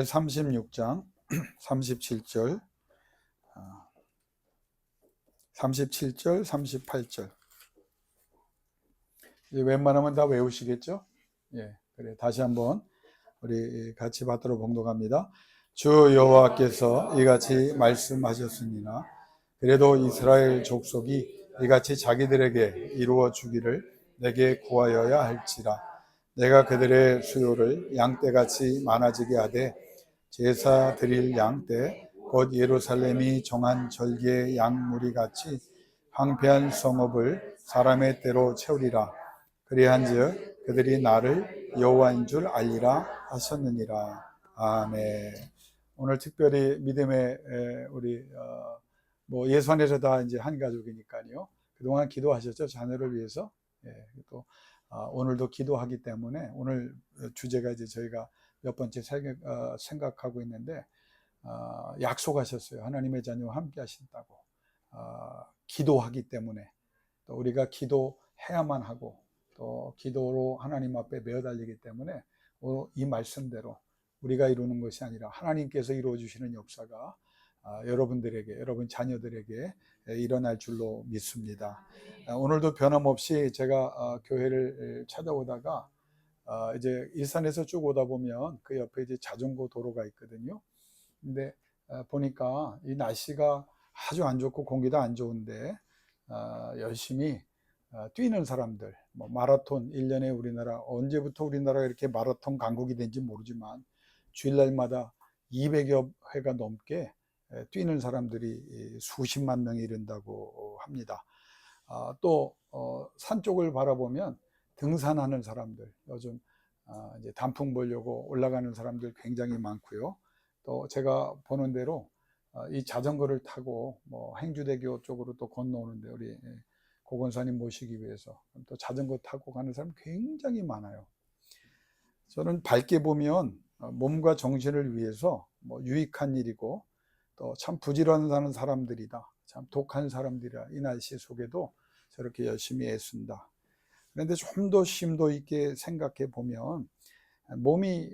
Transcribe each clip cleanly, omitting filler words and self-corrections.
36장 37절 37절 38절 웬만하면 다 외우시겠죠? 예, 그래 다시 한번 우리 같이 받들어 봉독합니다. 주 여호와께서 이같이 말씀하셨으니나 그래도 이스라엘 족속이 이같이 자기들에게 이루어 주기를 내게 구하여야 할지라. 내가 그들의 수요를 양떼같이 많아지게 하되 제사 드릴 양떼 곧 예루살렘이 정한 절기의 양무리 같이 황폐한 성읍을 사람의 때로 채우리라. 그리한즉 그들이 나를 여호와인 줄 알리라 하셨느니라. 아멘. 오늘 특별히 믿음의 우리 예선에서 다 이제 한 가족이니까요. 그동안 기도하셨죠, 자녀를 위해서. 예, 또 오늘도 기도하기 때문에 오늘 주제가 이제 저희가 몇 번째 생각하고 있는데 약속하셨어요. 하나님의 자녀와 함께 하신다고. 기도하기 때문에 또 우리가 기도해야만 하고 또 기도로 하나님 앞에 매어달리기 때문에 이 말씀대로 우리가 이루는 것이 아니라 하나님께서 이루어 주시는 역사가 여러분들에게, 여러분 자녀들에게 일어날 줄로 믿습니다. 오늘도 변함없이 제가 교회를 찾아오다가 이제 일산에서 쭉 오다 보면 그 옆에 이제 자전거 도로가 있거든요. 근데 보니까 이 날씨가 아주 안 좋고 공기도 안 좋은데 열심히 뛰는 사람들, 마라톤 1년에 우리나라 언제부터 우리나라가 이렇게 마라톤 강국이 된지 모르지만 주일날마다 200여 회가 넘게 뛰는 사람들이 수십만 명이 이른다고 합니다. 또 산 쪽을 바라보면 등산하는 사람들, 요즘 이제 단풍 보려고 올라가는 사람들 굉장히 많고요. 또 제가 보는 대로 이 자전거를 타고 행주대교 쪽으로 또 건너오는데 우리 고건사님 모시기 위해서 또 자전거 타고 가는 사람 굉장히 많아요. 저는 밝게 보면 몸과 정신을 위해서 유익한 일이고 또 참 부지런한 사람들이다, 참 독한 사람들이라 이 날씨 속에도 저렇게 열심히 애쓴다. 그런데 좀 더 심도 있게 생각해 보면 몸이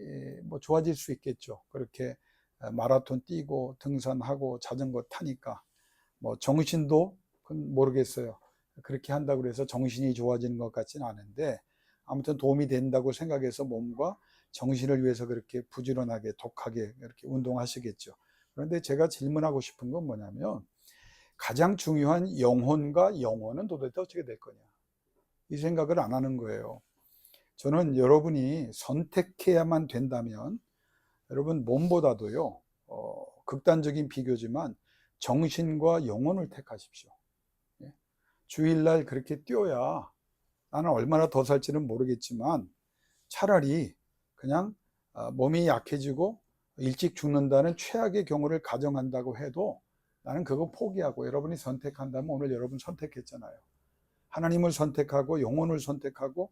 좋아질 수 있겠죠. 그렇게 마라톤 뛰고 등산하고 자전거 타니까 정신도 모르겠어요. 그렇게 한다고 해서 정신이 좋아지는 것 같지는 않은데 아무튼 도움이 된다고 생각해서 몸과 정신을 위해서 그렇게 부지런하게 독하게 이렇게 운동하시겠죠. 그런데 제가 질문하고 싶은 건 뭐냐면 가장 중요한 영혼과 영혼은 도대체 어떻게 될 거냐, 이 생각을 안 하는 거예요. 저는 여러분이 선택해야만 된다면 여러분 몸보다도요 극단적인 비교지만 정신과 영혼을 택하십시오. 주일날 그렇게 뛰어야 나는 얼마나 더 살지는 모르겠지만 차라리 그냥 몸이 약해지고 일찍 죽는다는 최악의 경우를 가정한다고 해도 나는 그거 포기하고, 여러분이 선택한다면 오늘 여러분 선택했잖아요. 하나님을 선택하고 영혼을 선택하고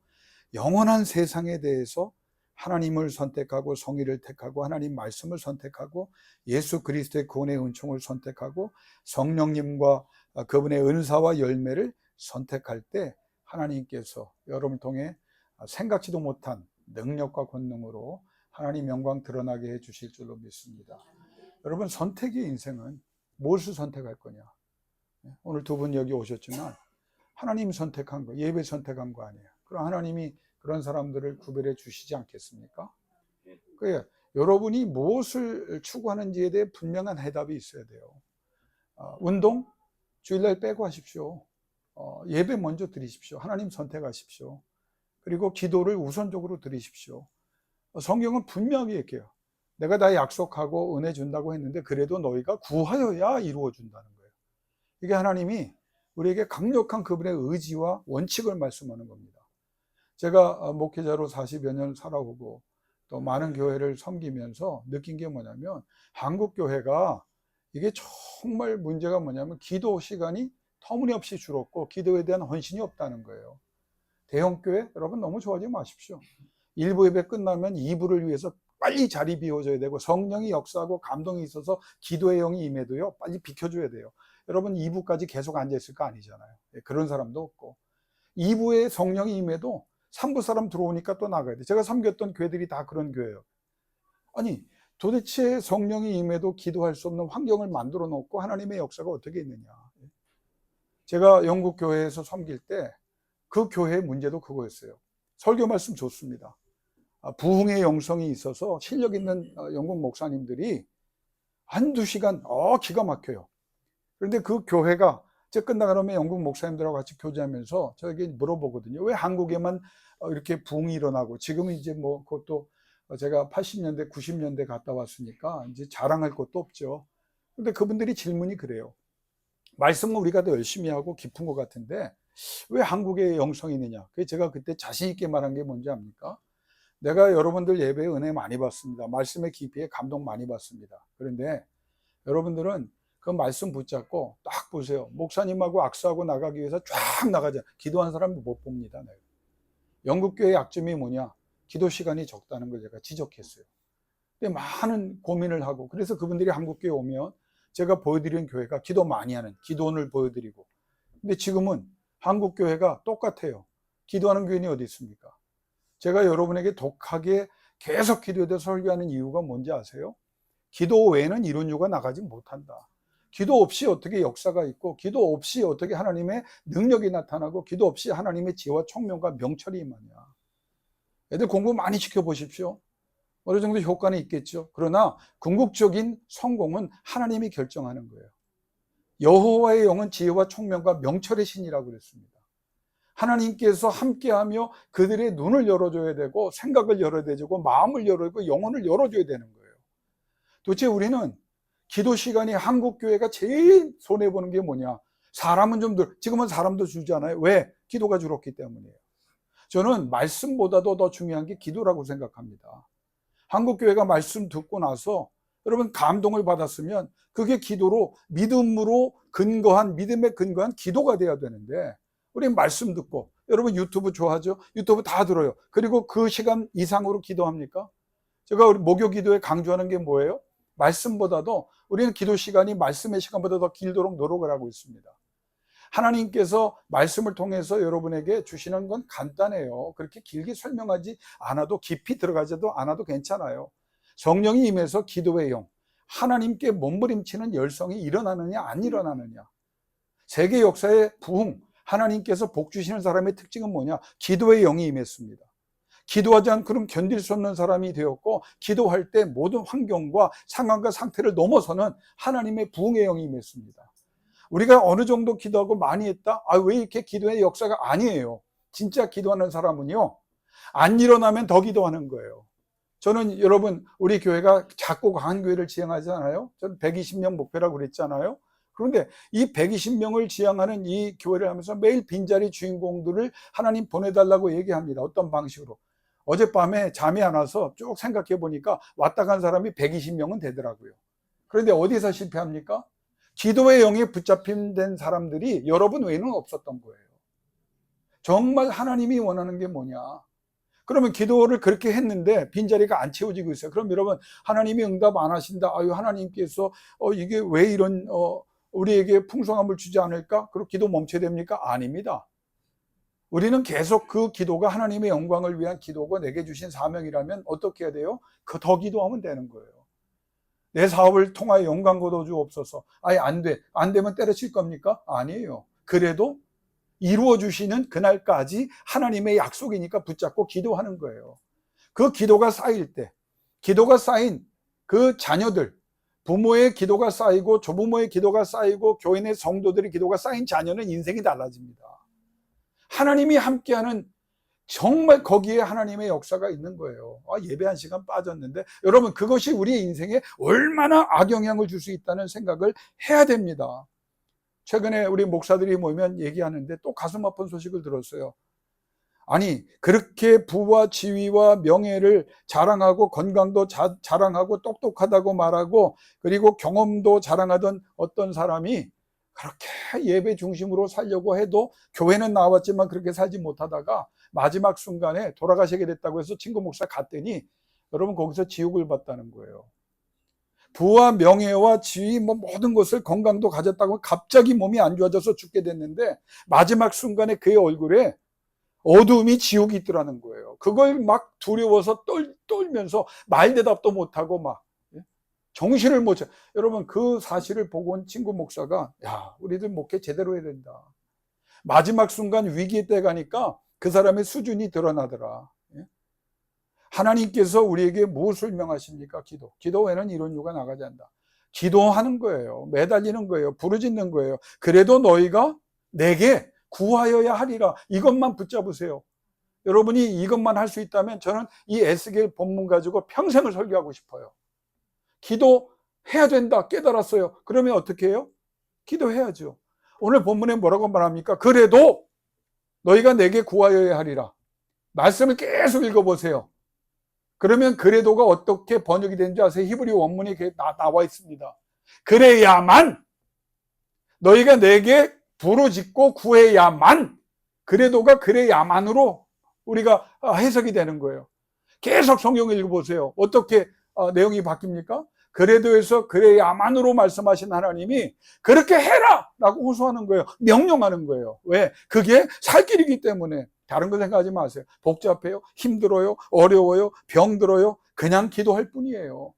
영원한 세상에 대해서 하나님을 선택하고 성의를 택하고 하나님 말씀을 선택하고 예수 그리스도의 구원의 은총을 선택하고 성령님과 그분의 은사와 열매를 선택할 때 하나님께서 여러분을 통해 생각지도 못한 능력과 권능으로 하나님 영광 드러나게 해 주실 줄로 믿습니다. 여러분 선택의 인생은 무엇을 선택할 거냐. 오늘 두 분 여기 오셨지만 하나님 선택한 거, 예배 선택한 거 아니에요. 그럼 하나님이 그런 사람들을 구별해 주시지 않겠습니까? 그래, 여러분이 무엇을 추구하는지에 대해 분명한 해답이 있어야 돼요. 운동? 주일날 빼고 하십시오. 예배 먼저 드리십시오. 하나님 선택하십시오. 그리고 기도를 우선적으로 드리십시오. 성경은 분명히 얘기해요. 내가 다 약속하고 은혜 준다고 했는데 그래도 너희가 구하여야 이루어 준다는 거예요. 이게 하나님이 우리에게 강력한 그분의 의지와 원칙을 말씀하는 겁니다. 제가 목회자로 40여 년 살아오고 또 많은 교회를 섬기면서 느낀 게 뭐냐면 한국 교회가 이게 정말 문제가 뭐냐면 기도 시간이 터무니없이 줄었고 기도에 대한 헌신이 없다는 거예요. 대형교회 여러분 너무 좋아하지 마십시오. 1부 예배 끝나면 2부를 위해서 빨리 자리 비워줘야 되고 성령이 역사하고 감동이 있어서 기도의 영이 임해도요 빨리 비켜줘야 돼요. 여러분 2부까지 계속 앉아있을 거 아니잖아요. 그런 사람도 없고 2부에 성령이 임해도 3부 사람 들어오니까 또 나가야 돼. 제가 섬겼던 교회들이 다 그런 교회예요. 아니 도대체 성령이 임해도 기도할 수 없는 환경을 만들어 놓고 하나님의 역사가 어떻게 있느냐. 제가 영국 교회에서 섬길 때 그 교회의 문제도 그거였어요. 설교 말씀 좋습니다. 부흥의 영성이 있어서 실력 있는 영국 목사님들이 한두 시간 기가 막혀요. 그런데 그 교회가 이제 끝나고 나면 영국 목사님들하고 같이 교제하면서 저에게 물어보거든요. 왜 한국에만 이렇게 부흥이 일어나고, 지금은 이제 뭐 그것도 제가 80년대 90년대 갔다 왔으니까 이제 자랑할 것도 없죠. 근데 그분들이 질문이 그래요. 말씀은 우리가 더 열심히 하고 깊은 것 같은데 왜 한국의 영성이 있느냐. 제가 그때 자신 있게 말한 게 뭔지 압니까? 내가 여러분들 예배에 은혜 많이 받습니다. 말씀의 깊이에 감동 많이 받습니다. 그런데 여러분들은 그 말씀 붙잡고 딱 보세요. 목사님하고 악수하고 나가기 위해서 쫙 나가자. 기도한 사람 못 봅니다. 내가. 영국교회의 약점이 뭐냐? 기도 시간이 적다는 걸 제가 지적했어요. 근데 많은 고민을 하고, 그래서 그분들이 한국교회 오면 제가 보여드리는 교회가 기도 많이 하는 기도원을 보여드리고, 근데 지금은 한국교회가 똑같아요. 기도하는 교인이 어디 있습니까? 제가 여러분에게 독하게 계속 기도에 대해서 설교하는 이유가 뭔지 아세요? 기도 외에는 이런 이유가 나가지 못한다. 기도 없이 어떻게 역사가 있고, 기도 없이 어떻게 하나님의 능력이 나타나고, 기도 없이 하나님의 지혜와 총명과 명철이 임하냐. 애들 공부 많이 시켜보십시오. 어느 정도 효과는 있겠죠. 그러나 궁극적인 성공은 하나님이 결정하는 거예요. 여호와의 영은 지혜와 총명과 명철의 신이라고 그랬습니다. 하나님께서 함께하며 그들의 눈을 열어줘야 되고, 생각을 열어야 되고, 마음을 열어주고, 영혼을 열어줘야 되는 거예요. 도대체 우리는 기도 시간이 한국교회가 제일 손해보는 게 뭐냐? 사람은 지금은 사람도 주잖아요. 왜? 기도가 줄었기 때문이에요. 저는 말씀보다도 더 중요한 게 기도라고 생각합니다. 한국교회가 말씀 듣고 나서 여러분 감동을 받았으면 그게 기도로, 믿음으로 근거한, 믿음에 근거한 기도가 돼야 되는데, 우리 말씀 듣고, 여러분 유튜브 좋아하죠? 유튜브 다 들어요. 그리고 그 시간 이상으로 기도합니까? 제가 우리 목요 기도에 강조하는 게 뭐예요? 말씀보다도 우리는 기도 시간이 말씀의 시간보다 더 길도록 노력을 하고 있습니다. 하나님께서 말씀을 통해서 여러분에게 주시는 건 간단해요. 그렇게 길게 설명하지 않아도, 깊이 들어가지도 않아도 괜찮아요. 성령이 임해서 기도의 영, 하나님께 몸부림치는 열성이 일어나느냐 안 일어나느냐. 세계 역사의 부흥, 하나님께서 복 주시는 사람의 특징은 뭐냐? 기도의 영이 임했습니다. 기도하지 않고는 견딜 수 없는 사람이 되었고, 기도할 때 모든 환경과 상황과 상태를 넘어서는 하나님의 부흥의 영이 임했습니다. 우리가 어느 정도 기도하고 많이 했다? 왜 이렇게 기도의 역사가 아니에요. 진짜 기도하는 사람은요, 안 일어나면 더 기도하는 거예요. 저는 여러분, 우리 교회가 작고 강한 교회를 지향하잖아요. 저는 120명 목표라고 그랬잖아요. 그런데 이 120명을 지향하는 이 교회를 하면서 매일 빈자리 주인공들을 하나님 보내달라고 얘기합니다. 어떤 방식으로? 어젯밤에 잠이 안 와서 쭉 생각해 보니까 왔다 간 사람이 120명은 되더라고요. 그런데 어디서 실패합니까? 기도의 영에 붙잡힌 사람들이 여러분 외에는 없었던 거예요. 정말 하나님이 원하는 게 뭐냐? 그러면 기도를 그렇게 했는데 빈자리가 안 채워지고 있어요. 그럼 여러분, 하나님이 응답 안 하신다. 하나님께서 이게 왜 이런 우리에게 풍성함을 주지 않을까? 그리고 기도 멈춰야 됩니까? 아닙니다. 우리는 계속 그 기도가 하나님의 영광을 위한 기도고 내게 주신 사명이라면 어떻게 해야 돼요? 더 기도하면 되는 거예요. 내 사업을 통하여 영광 거둬 주옵소서. 안 되면 때려칠 겁니까? 아니에요. 그래도 이루어 주시는 그날까지 하나님의 약속이니까 붙잡고 기도하는 거예요. 그 기도가 쌓일 때, 기도가 쌓인 그 자녀들, 부모의 기도가 쌓이고 조부모의 기도가 쌓이고 교회 내 성도들의 기도가 쌓인 자녀는 인생이 달라집니다. 하나님이 함께하는, 정말 거기에 하나님의 역사가 있는 거예요. 예배 1시간 빠졌는데, 여러분 그것이 우리의 인생에 얼마나 악영향을 줄 수 있다는 생각을 해야 됩니다. 최근에 우리 목사들이 모이면 얘기하는데 또 가슴 아픈 소식을 들었어요. 아니, 그렇게 부와 지위와 명예를 자랑하고 건강도 자랑하고 똑똑하다고 말하고 그리고 경험도 자랑하던 어떤 사람이 그렇게 예배 중심으로 살려고 해도 교회는 나왔지만 그렇게 살지 못하다가 마지막 순간에 돌아가시게 됐다고 해서 친구 목사 갔더니 여러분 거기서 지옥을 봤다는 거예요. 부와 명예와 지위 모든 것을, 건강도 가졌다고 갑자기 몸이 안 좋아져서 죽게 됐는데 마지막 순간에 그의 얼굴에 어두움이 지옥이 있더라는 거예요. 그걸 막 두려워서 떨면서 말 대답도 못하고 막 정신을 못 차려. 여러분, 그 사실을 보고 온 친구 목사가, 야, 우리들 목회 제대로 해야 된다. 마지막 순간 위기 때 가니까 그 사람의 수준이 드러나더라. 하나님께서 우리에게 무엇을 명하십니까? 기도 외에는 이런 이유가 나가지 않는다. 기도하는 거예요. 매달리는 거예요. 부르짖는 거예요. 그래도 너희가 내게 구하여야 하리라. 이것만 붙잡으세요. 여러분이 이것만 할 수 있다면 저는 이 에스겔 본문 가지고 평생을 설교하고 싶어요. 기도해야 된다 깨달았어요. 그러면 어떻게 해요? 기도해야죠. 오늘 본문에 뭐라고 말합니까? 그래도 너희가 내게 구하여야 하리라. 말씀을 계속 읽어보세요. 그러면 그래도가 어떻게 번역이 되는지 아세요? 히브리 원문이 나와 있습니다. 그래야만, 너희가 내게 부르짖고 구해야만, 그래도가 그래야만으로 우리가 해석이 되는 거예요. 계속 성경을 읽어보세요. 어떻게 내용이 바뀝니까? 그래도에서 그래야만으로 말씀하신 하나님이 그렇게 해라! 라고 호소하는 거예요. 명령하는 거예요. 왜? 그게 살 길이기 때문에. 다른 거 생각하지 마세요. 복잡해요? 힘들어요? 어려워요? 병들어요? 그냥 기도할 뿐이에요.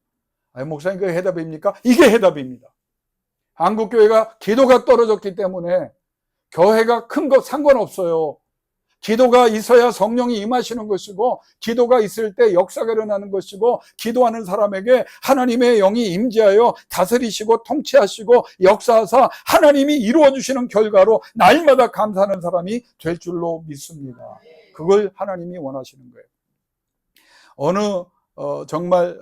아니, 목사님, 그게 해답입니까? 이게 해답입니다. 한국교회가 기도가 떨어졌기 때문에 교회가 큰 거 상관없어요. 기도가 있어야 성령이 임하시는 것이고, 기도가 있을 때 역사가 일어나는 것이고, 기도하는 사람에게 하나님의 영이 임재하여 다스리시고 통치하시고 역사하사 하나님이 이루어주시는 결과로 날마다 감사하는 사람이 될 줄로 믿습니다. 그걸 하나님이 원하시는 거예요. 정말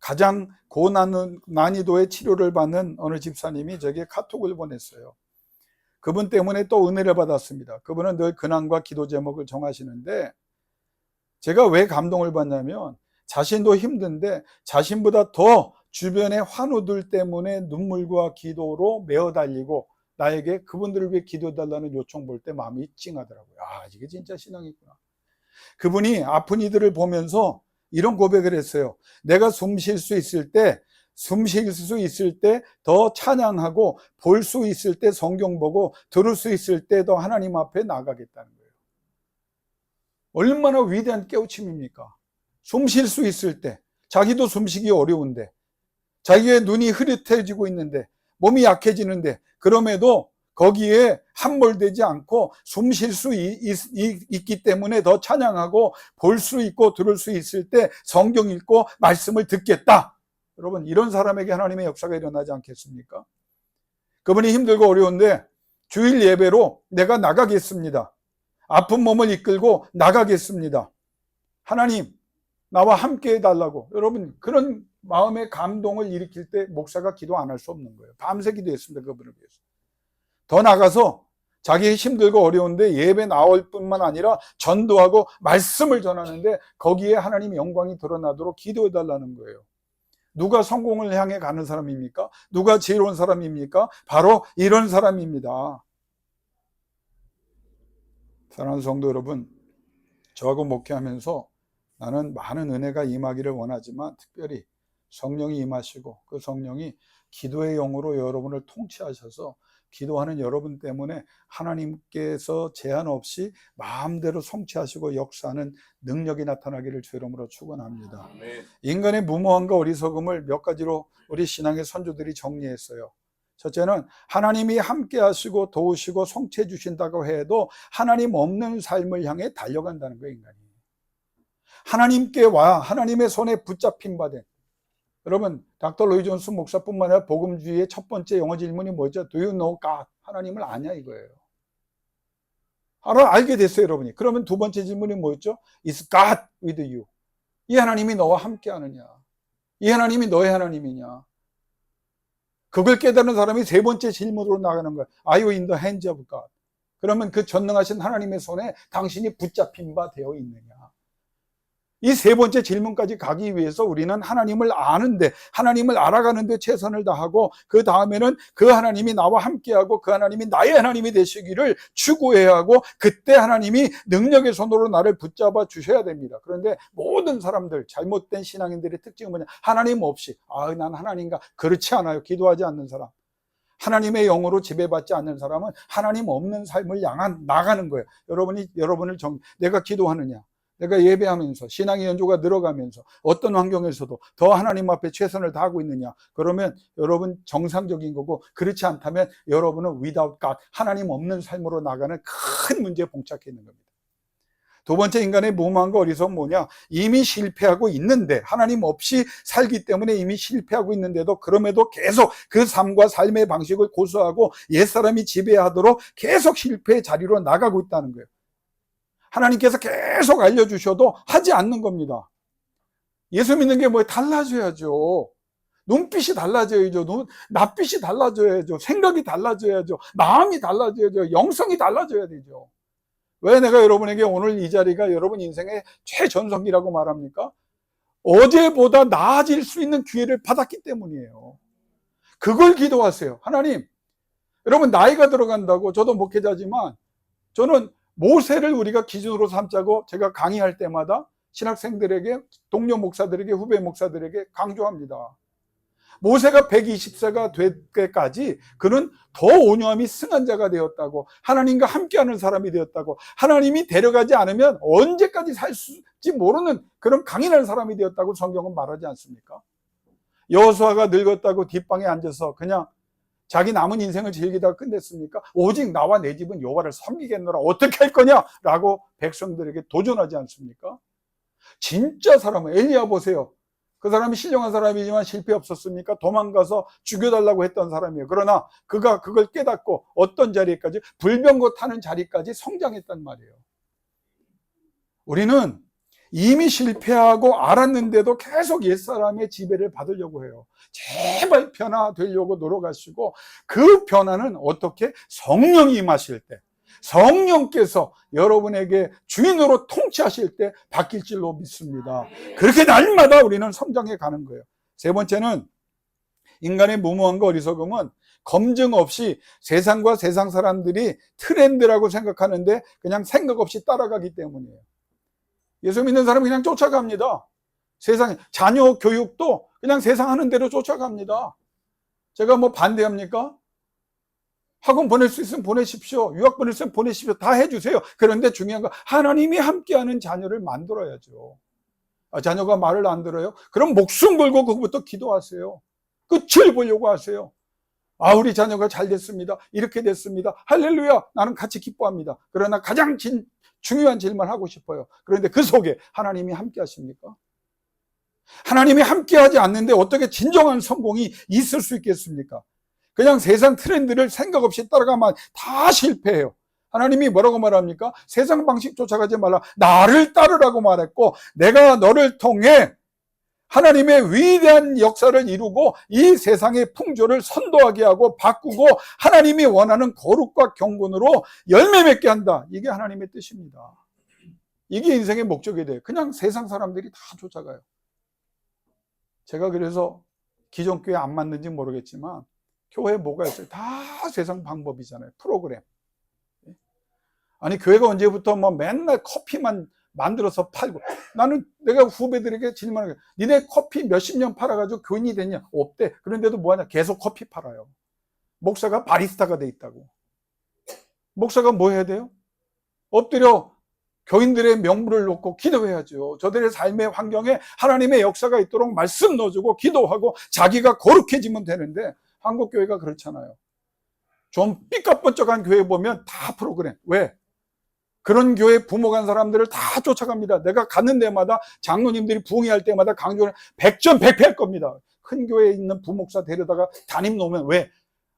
가장 고난이도의 치료를 받는 어느 집사님이 저에게 카톡을 보냈어요. 그분 때문에 또 은혜를 받았습니다. 그분은 늘 근황과 기도 제목을 정하시는데, 제가 왜 감동을 받냐면 자신도 힘든데 자신보다 더 주변의 환우들 때문에 눈물과 기도로 메어 달리고 나에게 그분들을 위해 기도해달라는 요청 볼 때 마음이 찡하더라고요. 아, 이게 진짜 신앙이구나. 그분이 아픈 이들을 보면서 이런 고백을 했어요. 내가 숨 쉴 수 있을 때 더 찬양하고, 볼 수 있을 때 성경 보고, 들을 수 있을 때 더 하나님 앞에 나가겠다는 거예요. 얼마나 위대한 깨우침입니까? 숨 쉴 수 있을 때, 자기도 숨쉬기 어려운데, 자기의 눈이 흐릿해지고 있는데, 몸이 약해지는데, 그럼에도 거기에 함몰되지 않고 숨 쉴 수 있기 때문에 더 찬양하고, 볼 수 있고 들을 수 있을 때 성경 읽고 말씀을 듣겠다. 여러분, 이런 사람에게 하나님의 역사가 일어나지 않겠습니까? 그분이 힘들고 어려운데 주일 예배로 내가 나가겠습니다. 아픈 몸을 이끌고 나가겠습니다. 하나님, 나와 함께 해달라고. 여러분, 그런 마음의 감동을 일으킬 때 목사가 기도 안 할 수 없는 거예요. 밤새 기도했습니다. 그분을 위해서. 더 나가서 자기 힘들고 어려운데 예배 나올 뿐만 아니라 전도하고 말씀을 전하는데 거기에 하나님의 영광이 드러나도록 기도해달라는 거예요. 누가 성공을 향해 가는 사람입니까? 누가 지혜로운 사람입니까? 바로 이런 사람입니다. 사랑하는 성도 여러분, 저하고 목회하면서 나는 많은 은혜가 임하기를 원하지만 특별히 성령이 임하시고 그 성령이 기도의 영으로 여러분을 통치하셔서 기도하는 여러분 때문에 하나님께서 제한 없이 마음대로 성취하시고 역사하는 능력이 나타나기를 주 이름으로 축원합니다. 인간의 무모함과 어리석음을 몇 가지로 우리 신앙의 선조들이 정리했어요. 첫째는 하나님이 함께 하시고 도우시고 성취해 주신다고 해도 하나님 없는 삶을 향해 달려간다는 거예요. 인간이 하나님께 와 하나님의 손에 붙잡힌 바 된, 여러분, 닥터 로이 존스 목사뿐만 아니라 복음주의의 첫 번째 영어 질문이 뭐죠? Do you know God? 하나님을 아냐 이거예요. 알게 됐어요, 여러분이. 그러면 두 번째 질문이 뭐였죠? Is God with you? 이 하나님이 너와 함께 하느냐? 이 하나님이 너의 하나님이냐? 그걸 깨달은 사람이 세 번째 질문으로 나가는 거예요. Are you in the hands of God? 그러면 그 전능하신 하나님의 손에 당신이 붙잡힌 바 되어 있느냐? 이 세 번째 질문까지 가기 위해서 우리는 하나님을 아는데, 하나님을 알아가는데 최선을 다하고, 그 다음에는 그 하나님이 나와 함께하고 그 하나님이 나의 하나님이 되시기를 추구해야 하고, 그때 하나님이 능력의 손으로 나를 붙잡아 주셔야 됩니다. 그런데 모든 사람들, 잘못된 신앙인들의 특징은 뭐냐? 하나님 없이, 난 하나님과, 그렇지 않아요. 기도하지 않는 사람, 하나님의 영으로 지배받지 않는 사람은 하나님 없는 삶을 향한 나가는 거예요. 여러분을 내가 기도하느냐? 내가 예배하면서 신앙의 연조가 늘어가면서 어떤 환경에서도 더 하나님 앞에 최선을 다하고 있느냐? 그러면 여러분 정상적인 거고, 그렇지 않다면 여러분은 without God, 하나님 없는 삶으로 나가는 큰 문제에 봉착해 있는 겁니다. 두 번째, 인간의 무모함과 어리석은 뭐냐? 이미 실패하고 있는데, 하나님 없이 살기 때문에 이미 실패하고 있는데도 그럼에도 계속 그 삶과 삶의 방식을 고수하고 옛사람이 지배하도록 계속 실패의 자리로 나가고 있다는 거예요. 하나님께서 계속 알려주셔도 하지 않는 겁니다. 예수 믿는 게 뭐예요? 달라져야죠. 눈빛이 달라져야죠. 낯빛이 달라져야죠. 생각이 달라져야죠. 마음이 달라져야죠. 영성이 달라져야 되죠. 왜 내가 여러분에게 오늘 이 자리가 여러분 인생의 최전성기라고 말합니까? 어제보다 나아질 수 있는 기회를 받았기 때문이에요. 그걸 기도하세요. 하나님, 여러분 나이가 들어간다고, 저도 목회자지만 저는 모세를 우리가 기준으로 삼자고 제가 강의할 때마다 신학생들에게, 동료 목사들에게, 후배 목사들에게 강조합니다. 모세가 120세가 될 때까지 그는 더 온유함이 승한 자가 되었다고, 하나님과 함께하는 사람이 되었다고, 하나님이 데려가지 않으면 언제까지 살지 모르는 그런 강인한 사람이 되었다고 성경은 말하지 않습니까? 여호수아가 늙었다고 뒷방에 앉아서 그냥 자기 남은 인생을 즐기다가 끝냈습니까? 오직 나와 내 집은 여호와를 섬기겠노라, 어떻게 할 거냐? 라고 백성들에게 도전하지 않습니까? 진짜 사람은 엘리야 보세요. 그 사람이 신령한 사람이지만 실패 없었습니까? 도망가서 죽여달라고 했던 사람이에요. 그러나 그가 그걸 깨닫고 어떤 자리까지, 불병거 타는 자리까지 성장했단 말이에요. 우리는 이미 실패하고 알았는데도 계속 옛사람의 지배를 받으려고 해요. 제발 변화되려고 노력하시고, 그 변화는 어떻게? 성령이 임하실 때, 성령께서 여러분에게 주인으로 통치하실 때 바뀔 줄로 믿습니다. 그렇게 날마다 우리는 성장해 가는 거예요. 세 번째는, 인간의 무모함과 어리석음은 검증 없이 세상과 세상 사람들이 트렌드라고 생각하는데 그냥 생각 없이 따라가기 때문이에요. 예수 믿는 사람은 그냥 쫓아갑니다. 세상에 자녀 교육도 그냥 세상 하는 대로 쫓아갑니다. 제가 뭐 반대합니까? 학원 보낼 수 있으면 보내십시오. 유학 보낼 수 있으면 보내십시오. 다 해주세요. 그런데 중요한 건 하나님이 함께하는 자녀를 만들어야죠. 자녀가 말을 안 들어요? 그럼 목숨 걸고 그것부터 기도하세요. 끝을 보려고 하세요. 우리 자녀가 잘 됐습니다. 이렇게 됐습니다. 할렐루야. 나는 같이 기뻐합니다. 그러나 가장 중요한 질문을 하고 싶어요. 그런데 그 속에 하나님이 함께 하십니까? 하나님이 함께 하지 않는데 어떻게 진정한 성공이 있을 수 있겠습니까? 그냥 세상 트렌드를 생각 없이 따라가면 다 실패해요. 하나님이 뭐라고 말합니까? 세상 방식 쫓아가지 말라. 나를 따르라고 말했고, 내가 너를 통해 하나님의 위대한 역사를 이루고 이 세상의 풍조를 선도하게 하고 바꾸고 하나님이 원하는 거룩과 경건으로 열매 맺게 한다. 이게 하나님의 뜻입니다. 이게 인생의 목적이 돼요. 그냥 세상 사람들이 다 쫓아가요. 제가 그래서 기존교회 안 맞는지 모르겠지만 교회에 뭐가 있어요? 다 세상 방법이잖아요. 프로그램. 아니 교회가 언제부터 뭐 맨날 커피만 만들어서 팔고, 나는 내가 후배들에게 질문하는 거야. 니네 커피 몇십 년 팔아가지고 교인이 됐냐? 없대. 그런데도 뭐하냐? 계속 커피 팔아요. 목사가 바리스타가 돼 있다고. 목사가 뭐 해야 돼요? 엎드려 교인들의 명물을 놓고 기도해야죠. 저들의 삶의 환경에 하나님의 역사가 있도록 말씀 넣어주고 기도하고 자기가 거룩해지면 되는데, 한국 교회가 그렇잖아요. 좀 삐까뻔쩍한 교회 보면 다 프로그램. 왜? 그런 교회 부모 간 사람들을 다 쫓아갑니다. 내가 가는 데마다 장로님들이 부흥회할 때마다 강조를 100점 100패 할 겁니다. 큰 교회에 있는 부목사 데려다가 담임 놓으면 왜?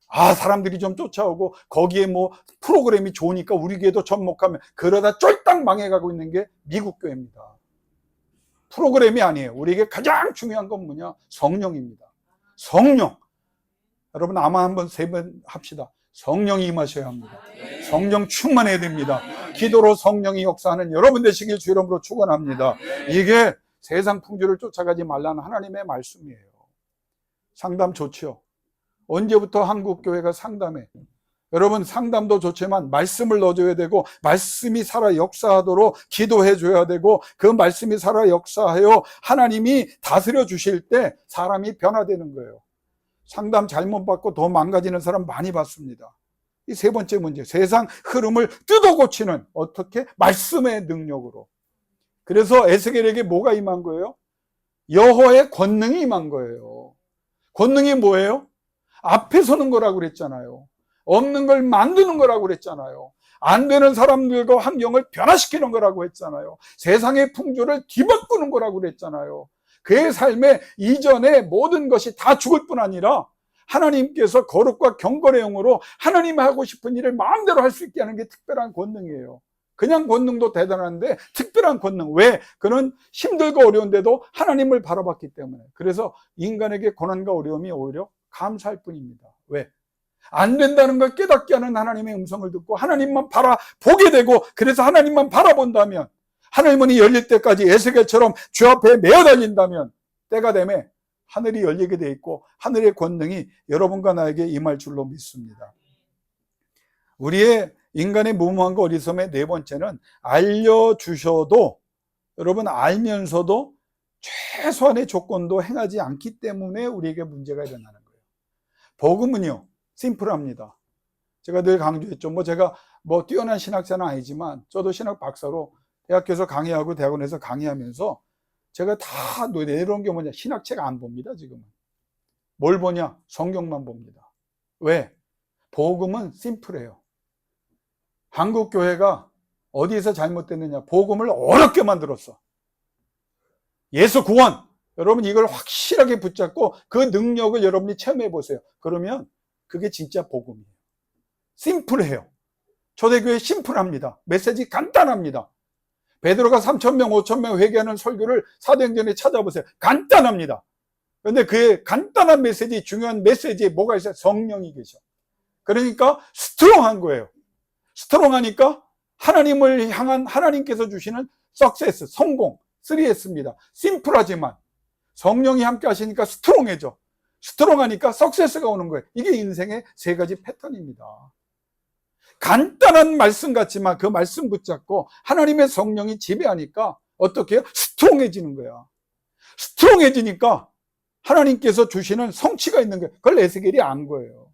사람들이 좀 쫓아오고 거기에 뭐 프로그램이 좋으니까 우리 교회도 접목하면, 그러다 쫄딱 망해가고 있는 게 미국 교회입니다. 프로그램이 아니에요. 우리에게 가장 중요한 건 뭐냐? 성령입니다. 성령. 여러분 아마 한번 3번 합시다. 성령이 임하셔야 합니다. 성령 충만해야 됩니다. 기도로 성령이 역사하는 여러분 되시길 주 이름으로 축원합니다. 이게 세상 풍조를 쫓아가지 말라는 하나님의 말씀이에요. 상담 좋죠. 언제부터 한국 교회가 상담해? 여러분 상담도 좋지만 말씀을 넣어줘야 되고, 말씀이 살아 역사하도록 기도해 줘야 되고, 그 말씀이 살아 역사하여 하나님이 다스려 주실 때 사람이 변화되는 거예요. 상담 잘못 받고 더 망가지는 사람 많이 봤습니다. 이 세 번째 문제, 세상 흐름을 뜯어 고치는, 어떻게? 말씀의 능력으로. 그래서 에스겔에게 뭐가 임한 거예요? 여호와의 권능이 임한 거예요. 권능이 뭐예요? 앞에 서는 거라고 그랬잖아요. 없는 걸 만드는 거라고 그랬잖아요. 안 되는 사람들과 환경을 변화시키는 거라고 했잖아요. 세상의 풍조를 뒤바꾸는 거라고 그랬잖아요. 그의 삶의 이전에 모든 것이 다 죽을 뿐 아니라 하나님께서 거룩과 경건의 영으로 하나님이 하고 싶은 일을 마음대로 할 수 있게 하는 게 특별한 권능이에요. 그냥 권능도 대단한데 특별한 권능. 왜? 그는 힘들고 어려운데도 하나님을 바라봤기 때문에. 그래서 인간에게 고난과 어려움이 오히려 감사할 뿐입니다. 왜? 안 된다는 걸 깨닫게 하는 하나님의 음성을 듣고 하나님만 바라보게 되고, 그래서 하나님만 바라본다면, 하늘 문이 열릴 때까지 에스겔처럼 주 앞에 메어 달린다면 때가 되면 하늘이 열리게 돼 있고 하늘의 권능이 여러분과 나에게 임할 줄로 믿습니다. 우리의 인간의 무모함과 어리석음의 네 번째는, 알려주셔도 여러분 알면서도 최소한의 조건도 행하지 않기 때문에 우리에게 문제가 일어나는 거예요. 복음은요 심플합니다. 제가 늘 강조했죠. 제가 뛰어난 신학자는 아니지만 저도 신학 박사로 대학교에서 강의하고 대학원에서 강의하면서 제가 다 내려온 게 뭐냐, 신학책 안 봅니다. 지금은 뭘 보냐, 성경만 봅니다. 왜? 복음은 심플해요. 한국 교회가 어디에서 잘못됐느냐, 복음을 어렵게 만들었어. 예수 구원, 여러분 이걸 확실하게 붙잡고 그 능력을 여러분이 체험해 보세요. 그러면 그게 진짜 복음이에요. 심플해요. 초대교회 심플합니다. 메시지 간단합니다. 베드로가 3,000명 5,000명 회개하는 설교를 사도행전에 찾아보세요. 간단합니다. 그런데 그 간단한 메시지, 중요한 메시지에 뭐가 있어요? 성령이 계셔. 그러니까 스트롱한 거예요. 스트롱하니까 하나님을 향한 하나님께서 주시는 석세스, 성공, 3S입니다. 심플하지만 성령이 함께 하시니까 스트롱해져. 스트롱하니까 석세스가 오는 거예요. 이게 인생의 세 가지 패턴입니다. 간단한 말씀 같지만 그 말씀 붙잡고 하나님의 성령이 지배하니까 어떻게 해요? 스트롱해지는 거야. 스트롱해지니까 하나님께서 주시는 성취가 있는 거예요. 그걸 에스겔이 안 거예요.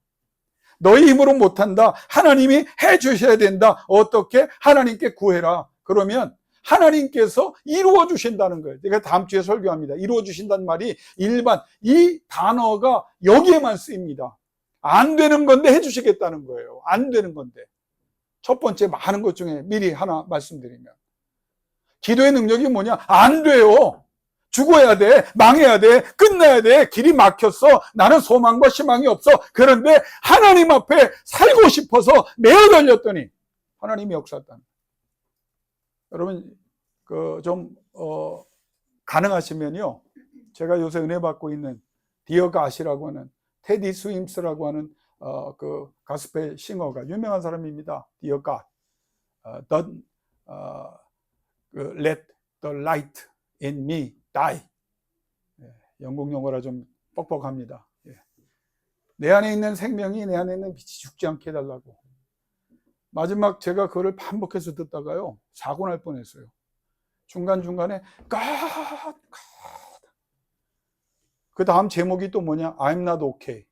너희 힘으로 못한다. 하나님이 해주셔야 된다. 어떻게? 하나님께 구해라. 그러면 하나님께서 이루어 주신다는 거예요. 제가 다음 주에 설교합니다. 이루어 주신다는 말이 일반, 이 단어가 여기에만 쓰입니다. 안 되는 건데 해주시겠다는 거예요. 안 되는 건데. 첫 번째, 많은 것 중에 미리 하나 말씀드리면, 기도의 능력이 뭐냐? 안 돼요. 죽어야 돼. 망해야 돼. 끝나야 돼. 길이 막혔어. 나는 소망과 희망이 없어. 그런데 하나님 앞에 살고 싶어서 매어 달렸더니 하나님이 역사했다는 거예요. 여러분 가능하시면요, 제가 요새 은혜 받고 있는 디어 갓이라고 하는 테디 스윈스라고 하는 그 가스펠 싱어가 유명한 사람입니다. 디어 갓, Let the light in me die. 영국 용어라 좀 뻑뻑합니다. 내 안에 있는 생명이 내 안에 있는 빛이 죽지 않게 해달라고. 마지막 제가 그거를 반복해서 듣다가요 사고 날 뻔했어요. 중간중간에 그 다음 제목이 또 뭐냐, I'm not okay.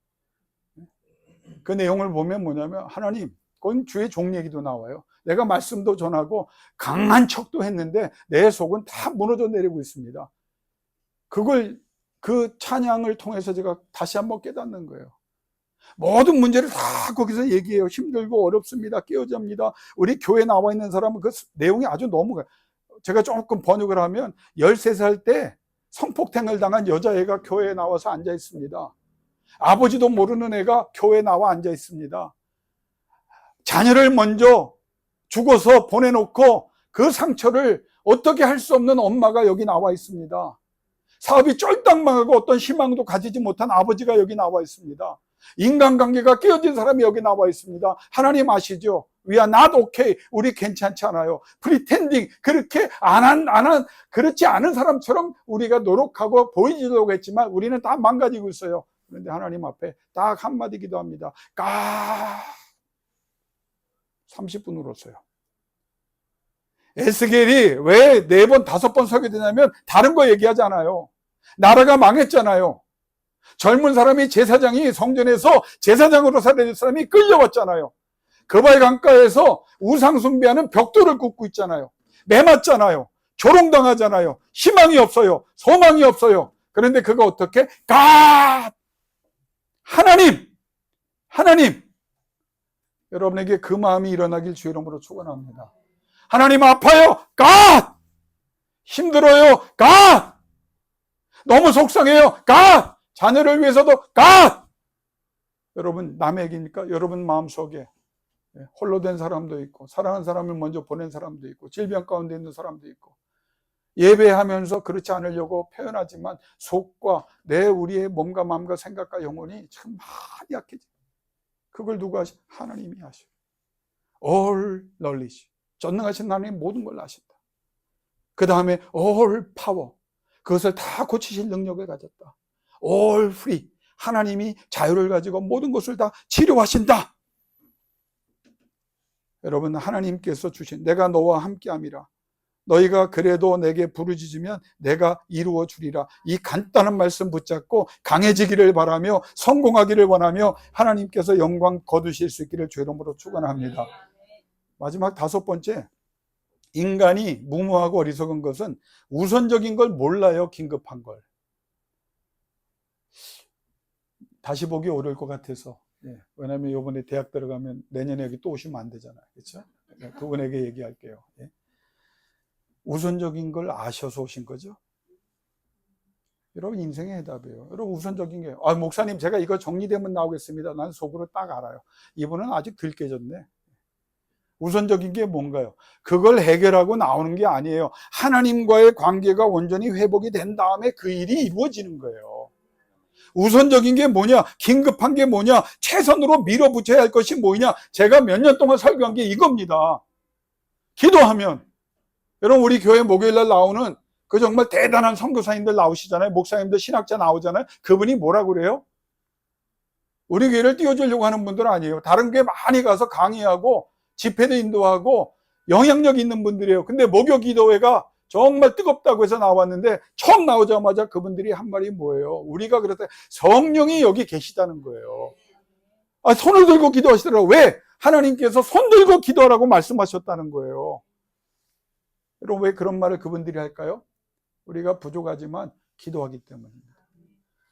그 내용을 보면 뭐냐면, 하나님, 그건 주의 종 얘기도 나와요. 내가 말씀도 전하고 강한 척도 했는데 내 속은 다 무너져 내리고 있습니다. 그걸, 그 찬양을 통해서 제가 다시 한번 깨닫는 거예요. 모든 문제를 다 거기서 얘기해요. 힘들고 어렵습니다. 깨어집니다. 우리 교회에 나와 있는 사람은 그 내용이 아주 너무, 제가 조금 번역을 하면 13살 때 성폭행을 당한 여자애가 교회에 나와서 앉아 있습니다. 아버지도 모르는 애가 교회에 나와 앉아 있습니다. 자녀를 먼저 죽어서 보내놓고 그 상처를 어떻게 할 수 없는 엄마가 여기 나와 있습니다. 사업이 쫄딱 망하고 어떤 희망도 가지지 못한 아버지가 여기 나와 있습니다. 인간관계가 깨어진 사람이 여기 나와 있습니다. 하나님 아시죠? We are not okay. 우리 괜찮지 않아요. Pretending. 그렇게 그렇지 않은 사람처럼 우리가 노력하고 보이려고 했지만 우리는 다 망가지고 있어요. 그런데 하나님 앞에 딱 한마디 기도합니다. 30분 울었어요. 에스겔이 왜 4번, 5번 서게 되냐면 다른 거 얘기하지 않아요. 나라가 망했잖아요. 젊은 사람이 제사장이 성전에서 제사장으로 살아야 될 사람이 끌려왔잖아요. 그발 강가에서 우상 숭배하는 벽돌을 굽고 있잖아요. 매맞잖아요. 조롱당하잖아요. 희망이 없어요. 소망이 없어요. 그런데 그거 어떻게? 하나님 여러분에게 그 마음이 일어나길 주의 이름으로 축원합니다. 하나님 아파요. 힘들어요. 너무 속상해요. 자녀를 위해서도 여러분 남의 얘기니까 여러분 마음속에 홀로 된 사람도 있고 사랑하는 사람을 먼저 보낸 사람도 있고 질병 가운데 있는 사람도 있고 예배하면서 그렇지 않으려고 표현하지만 속과 우리의 몸과 마음과 생각과 영혼이 참 많이 약해져. 그걸 누가 하시? 하나님이 하셔. All knowledge. 전능하신 하나님 모든 걸 아신다. 그 다음에 all power. 그것을 다 고치실 능력을 가졌다. All free. 하나님이 자유를 가지고 모든 것을 다 치료하신다. 여러분 하나님께서 주신 내가 너와 함께함이라. 너희가 그래도 내게 부르짖으면 내가 이루어 주리라. 이 간단한 말씀 붙잡고 강해지기를 바라며 성공하기를 원하며 하나님께서 영광 거두실 수 있기를 주의 이름으로 축원합니다. 마지막 5번째, 인간이 무모하고 어리석은 것은 우선적인 걸 몰라요. 긴급한 걸. 다시 보기 어려울 것 같아서. 왜냐하면 이번에 대학 들어가면 내년에 여기 또 오시면 안 되잖아요. 그렇죠? 그분에게 얘기할게요. 우선적인 걸 아셔서 오신 거죠. 여러분 인생의 해답이에요. 여러분 우선적인 게 목사님 제가 이거 정리되면 나오겠습니다. 난 속으로 딱 알아요. 이분은 아직 덜 깨졌네. 우선적인 게 뭔가요? 그걸 해결하고 나오는 게 아니에요. 하나님과의 관계가 온전히 회복이 된 다음에 그 일이 이루어지는 거예요. 우선적인 게 뭐냐? 긴급한 게 뭐냐? 최선으로 밀어붙여야 할 것이 뭐냐? 제가 몇 년 동안 설교한 게 이겁니다. 기도하면 여러분 우리 교회 목요일날 나오는 그 정말 대단한 선교사님들 나오시잖아요. 목사님들 신학자 나오잖아요. 그분이 뭐라고 그래요? 우리 교회를 띄워주려고 하는 분들 아니에요. 다른 교회 많이 가서 강의하고 집회도 인도하고 영향력 있는 분들이에요. 근데 목요 기도회가 정말 뜨겁다고 해서 나왔는데 처음 나오자마자 그분들이 한 말이 뭐예요? 우리가 그랬다. 성령이 여기 계시다는 거예요. 손을 들고 기도하시더라고요. 왜? 하나님께서 손 들고 기도하라고 말씀하셨다는 거예요. 여러분 왜 그런 말을 그분들이 할까요? 우리가 부족하지만 기도하기 때문입니다.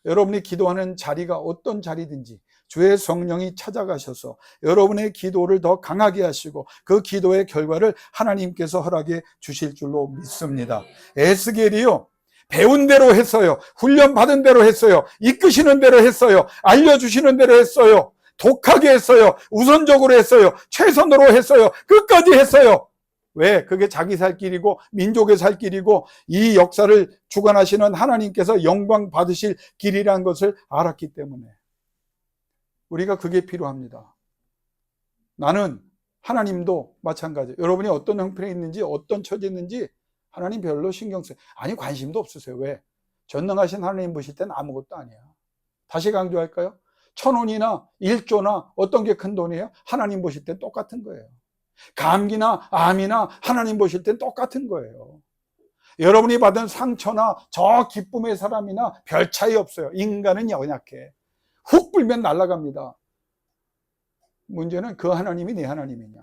여러분이 기도하는 자리가 어떤 자리든지 주의 성령이 찾아가셔서 여러분의 기도를 더 강하게 하시고 그 기도의 결과를 하나님께서 허락해 주실 줄로 믿습니다. 에스겔이요, 배운 대로 했어요. 훈련 받은 대로 했어요. 이끄시는 대로 했어요. 알려주시는 대로 했어요. 독하게 했어요. 우선적으로 했어요. 최선으로 했어요. 끝까지 했어요. 왜? 그게 자기 살 길이고 민족의 살 길이고 이 역사를 주관하시는 하나님께서 영광 받으실 길이라는 것을 알았기 때문에 우리가 그게 필요합니다. 나는 하나님도 마찬가지예요. 여러분이 어떤 형편에 있는지 어떤 처지에 있는지 하나님 별로 신경 쓰세요. 아니 관심도 없으세요. 왜? 전능하신 하나님 보실 때는 아무것도 아니야. 다시 강조할까요? 1,000원이나 1조나 어떤 게 큰 돈이에요? 하나님 보실 땐 똑같은 거예요. 감기나 암이나 하나님 보실 땐 똑같은 거예요. 여러분이 받은 상처나 저 기쁨의 사람이나 별 차이 없어요. 인간은 연약해. 훅 불면 날아갑니다. 문제는 그 하나님이 내 하나님이냐.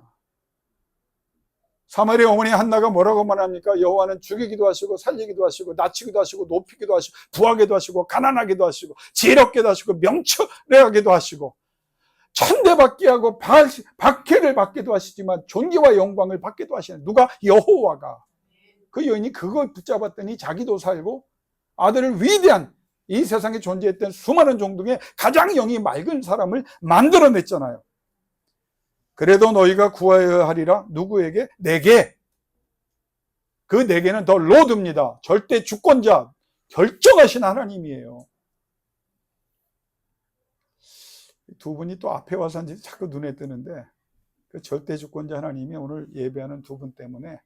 사마리아 어머니 한나가 뭐라고 말합니까? 여호와는 죽이기도 하시고 살리기도 하시고 낮추기도 하시고 높이기도 하시고 부하게도 하시고 가난하게도 하시고 지혜롭게도 하시고 명철하게도 하시고 천대받게 하고 박해를 받게도 하시지만 존귀와 영광을 받게도 하시는 누가? 여호와가. 그 여인이 그걸 붙잡았더니 자기도 살고 아들을 위대한 이 세상에 존재했던 수많은 종 중에 가장 영이 맑은 사람을 만들어냈잖아요. 그래도 너희가 구하여야 하리라. 누구에게? 내게. 그 내게는 더 로드입니다. 절대 주권자, 결정하신 하나님이에요. 두 분이 또 앞에 와서 자꾸 눈에 뜨는데 그 절대 주권자 하나님이 오늘 예배하는 두 분 때문에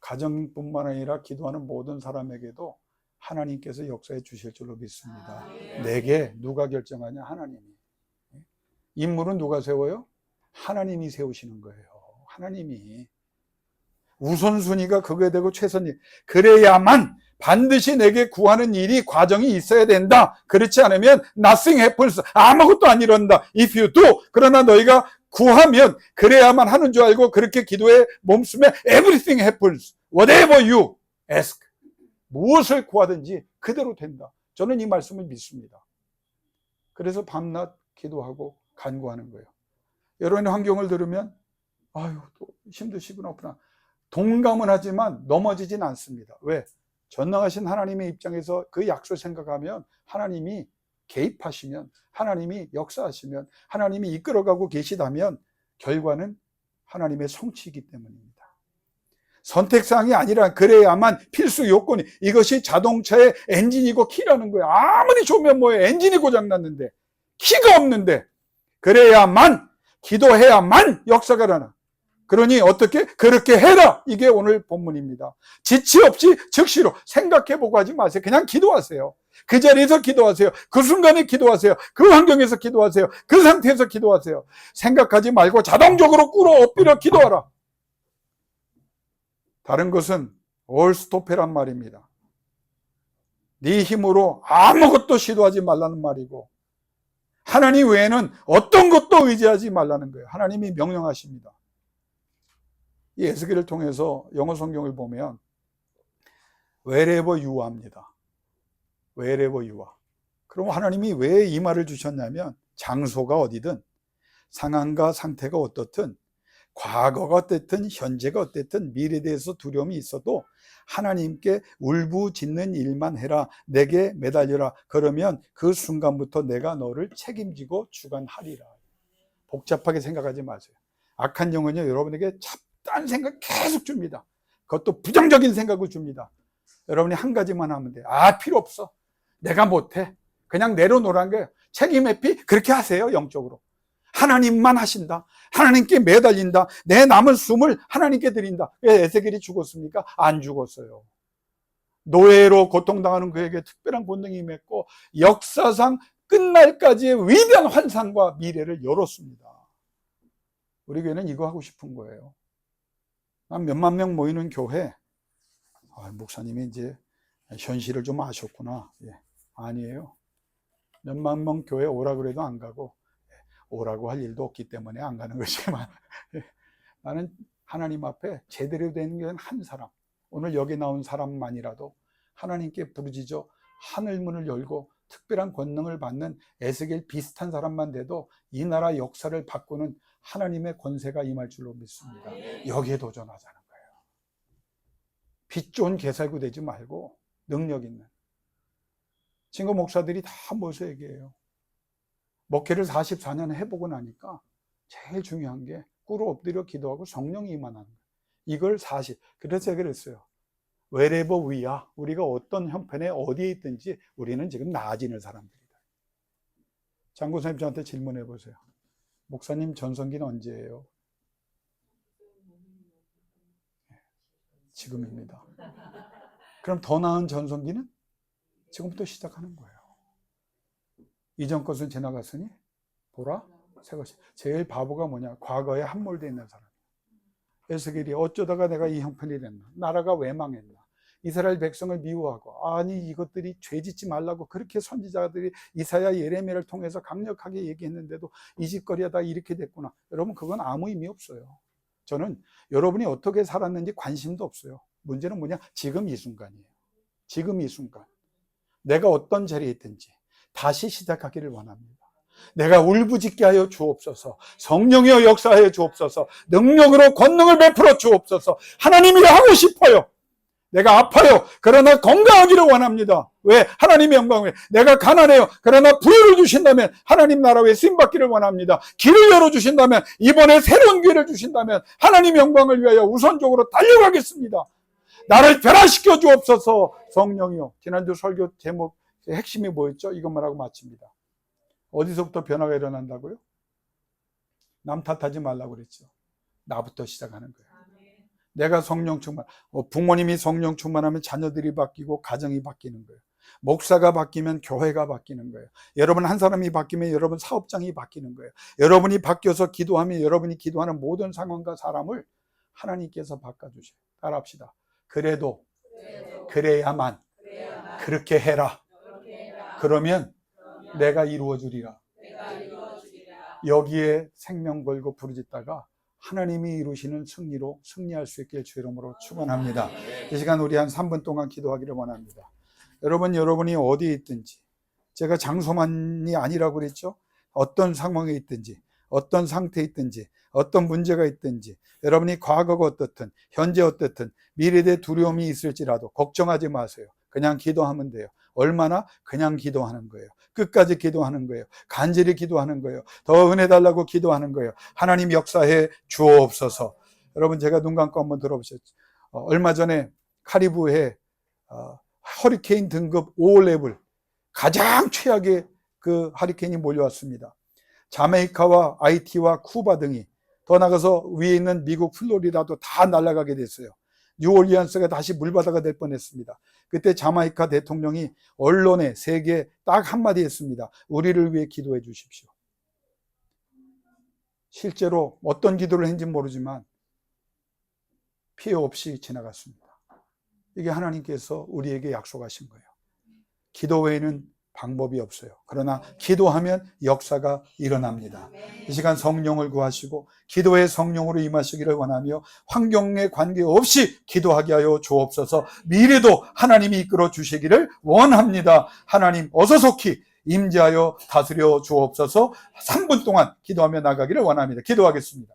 가정뿐만 아니라 기도하는 모든 사람에게도 하나님께서 역사해 주실 줄로 믿습니다. 내게 누가 결정하냐? 하나님이. 인물은 누가 세워요? 하나님이 세우시는 거예요. 하나님이. 우선순위가 그거에 되고 최선이. 그래야만 반드시 내게 구하는 일이 과정이 있어야 된다. 그렇지 않으면 nothing happens. 아무것도 안 이룬다. If you do. 그러나 너희가 구하면 그래야만 하는 줄 알고 그렇게 기도에 몸쓰면 everything happens. Whatever you. ask. 무엇을 구하든지 그대로 된다. 저는 이 말씀을 믿습니다. 그래서 밤낮 기도하고 간구하는 거예요. 여러분의 환경을 들으면 아유 또 힘드시구나. 동감은 하지만 넘어지진 않습니다. 왜? 전능하신 하나님의 입장에서 그 약속을 생각하면 하나님이 개입하시면, 하나님이 역사하시면, 하나님이 이끌어가고 계시다면 결과는 하나님의 성취이기 때문입니다. 선택사항이 아니라 그래야만 필수 요건이, 이것이 자동차의 엔진이고 키라는 거예요. 아무리 좋으면 뭐예요? 엔진이 고장났는데, 키가 없는데, 그래야만, 기도해야만 역사가 일어나. 그러니 어떻게? 그렇게 해라. 이게 오늘 본문입니다. 지치 없이 즉시로 생각해보고 하지 마세요. 그냥 기도하세요. 그 자리에서 기도하세요. 그 순간에 기도하세요. 그 환경에서 기도하세요. 그 상태에서 기도하세요. 생각하지 말고 자동적으로 꿇어 엎드려 기도하라. 다른 것은 올스토페란 말입니다. 네 힘으로 아무것도 시도하지 말라는 말이고, 하나님 외에는 어떤 것도 의지하지 말라는 거예요. 하나님이 명령하십니다. 이 에스겔을 통해서 영어 성경을 보면 wherever you are입니다. wherever you are. 그럼 하나님이 왜 이 말을 주셨냐면, 장소가 어디든, 상황과 상태가 어떻든, 과거가 어땠든 현재가 어땠든 미래에 대해서 두려움이 있어도 하나님께 울부짖는 일만 해라. 내게 매달려라. 그러면 그 순간부터 내가 너를 책임지고 주관하리라. 복잡하게 생각하지 마세요. 악한 영은요, 여러분에게 잡다한 생각 계속 줍니다. 그것도 부정적인 생각을 줍니다. 여러분이 한 가지만 하면 돼요. 필요 없어. 내가 못해. 그냥 내려놓으라는 거예요. 책임 회피 그렇게 하세요. 영적으로. 하나님만 하신다. 하나님께 매달린다. 내 남은 숨을 하나님께 드린다. 왜 에스겔이 죽었습니까? 안 죽었어요. 노예로 고통당하는 그에게 특별한 본능이 임했고, 역사상 끝날까지의 위대한 환상과 미래를 열었습니다. 우리 교회는 이거 하고 싶은 거예요. 몇만 명 모이는 교회, 목사님이 이제 현실을 좀 아셨구나. 아니에요. 몇만 명 교회 오라 그래도 안 가고, 오라고 할 일도 없기 때문에 안 가는 거지만, 나는 하나님 앞에 제대로 된 한 사람, 오늘 여기 나온 사람만이라도 하나님께 부르짖어 하늘 문을 열고 특별한 권능을 받는 에스겔 비슷한 사람만 돼도 이 나라 역사를 바꾸는 하나님의 권세가 임할 줄로 믿습니다. 여기에 도전하자는 거예요. 빛 좋은 개살구 되지 말고 능력 있는 친구 목사들이 다 모여서 얘기해요. 목회를 44년 해보고 나니까 제일 중요한 게 꿇어 엎드려 기도하고 성령이 임하는 거예요. 이걸 그래서 그랬어요. wherever we are, 우리가 어떤 형편에 어디에 있든지 우리는 지금 나아지는 사람들이다. 장군사님 저한테 질문해 보세요. 목사님 전성기는 언제예요? 지금입니다. 그럼 더 나은 전성기는 지금부터 시작하는 거예요. 이전 것은 지나갔으니 보라 새 것이. 제일 바보가 뭐냐? 과거에 함몰되어 있는 사람. 에스겔이 어쩌다가 내가 이 형편이 됐나? 나라가 왜 망했나? 이스라엘 백성을 미워하고, 아니 이것들이 죄짓지 말라고 그렇게 선지자들이 이사야 예레미야를 통해서 강력하게 얘기했는데도 이 짓거리가 다 이렇게 됐구나. 여러분, 그건 아무 의미 없어요. 저는 여러분이 어떻게 살았는지 관심도 없어요. 문제는 뭐냐? 지금 이 순간이에요. 지금 이 순간 내가 어떤 자리에 있든지 다시 시작하기를 원합니다. 내가 울부짖게 하여 주옵소서. 성령이여 역사하여 주옵소서. 능력으로 권능을 베풀어 주옵소서. 하나님이 하고 싶어요. 내가 아파요. 그러나 건강하기를 원합니다. 왜? 하나님의 영광을. 내가 가난해요. 그러나 부여를 주신다면 하나님 나라에 쓰임받기를 원합니다. 길을 열어주신다면, 이번에 새로운 기회를 주신다면 하나님 영광을 위하여 우선적으로 달려가겠습니다. 나를 변화시켜 주옵소서. 성령이요. 지난주 설교 제목 핵심이 뭐였죠? 이것만 하고 마칩니다. 어디서부터 변화가 일어난다고요? 남 탓하지 말라고 그랬죠. 나부터 시작하는 거예요. 내가 성령 충만, 부모님이 성령 충만하면 자녀들이 바뀌고 가정이 바뀌는 거예요. 목사가 바뀌면 교회가 바뀌는 거예요. 여러분 한 사람이 바뀌면 여러분 사업장이 바뀌는 거예요. 여러분이 바뀌어서 기도하면 여러분이 기도하는 모든 상황과 사람을 하나님께서 바꿔주셔요. 따라합시다. 그래도 그래야만 그렇게 해라. 그러면 내가 이루어 주리라. 여기에 생명 걸고 부르짖다가 하나님이 이루시는 승리로 승리할 수 있길 주 이름으로 축원합니다. 이 시간 우리 한 3분 동안 기도하기를 원합니다. 여러분이 어디에 있든지, 제가 장소만이 아니라고 그랬죠? 어떤 상황에 있든지, 어떤 상태에 있든지, 어떤 문제가 있든지, 여러분이 과거가 어떻든 현재 어떻든 미래에 대해 두려움이 있을지라도 걱정하지 마세요. 그냥 기도하면 돼요. 얼마나? 그냥 기도하는 거예요. 끝까지 기도하는 거예요. 간절히 기도하는 거예요. 더 은혜 달라고 기도하는 거예요. 하나님 역사해 주옵소서. 여러분, 제가 눈 감고 한번 들어보셨죠? 얼마 전에 카리브해 허리케인 등급 5레벨 가장 최악의 그 허리케인이 몰려왔습니다. 자메이카와 아이티와 쿠바 등이, 더 나가서 위에 있는 미국 플로리다도 다 날아가게 됐어요. 뉴올리언스가 다시 물바다가 될 뻔했습니다. 그때 자메이카 대통령이 언론에 세계에 딱 한마디 했습니다. 우리를 위해 기도해 주십시오. 실제로 어떤 기도를 했는지 모르지만 피해 없이 지나갔습니다. 이게 하나님께서 우리에게 약속하신 거예요. 기도 외에는 방법이 없어요. 그러나 기도하면 역사가 일어납니다. 이 시간 성령을 구하시고 기도의 성령으로 임하시기를 원하며 환경에 관계없이 기도하게 하여 주옵소서. 미래도 하나님이 이끌어 주시기를 원합니다. 하나님 어서 속히 임재하여 다스려 주옵소서. 3분 동안 기도하며 나가기를 원합니다. 기도하겠습니다.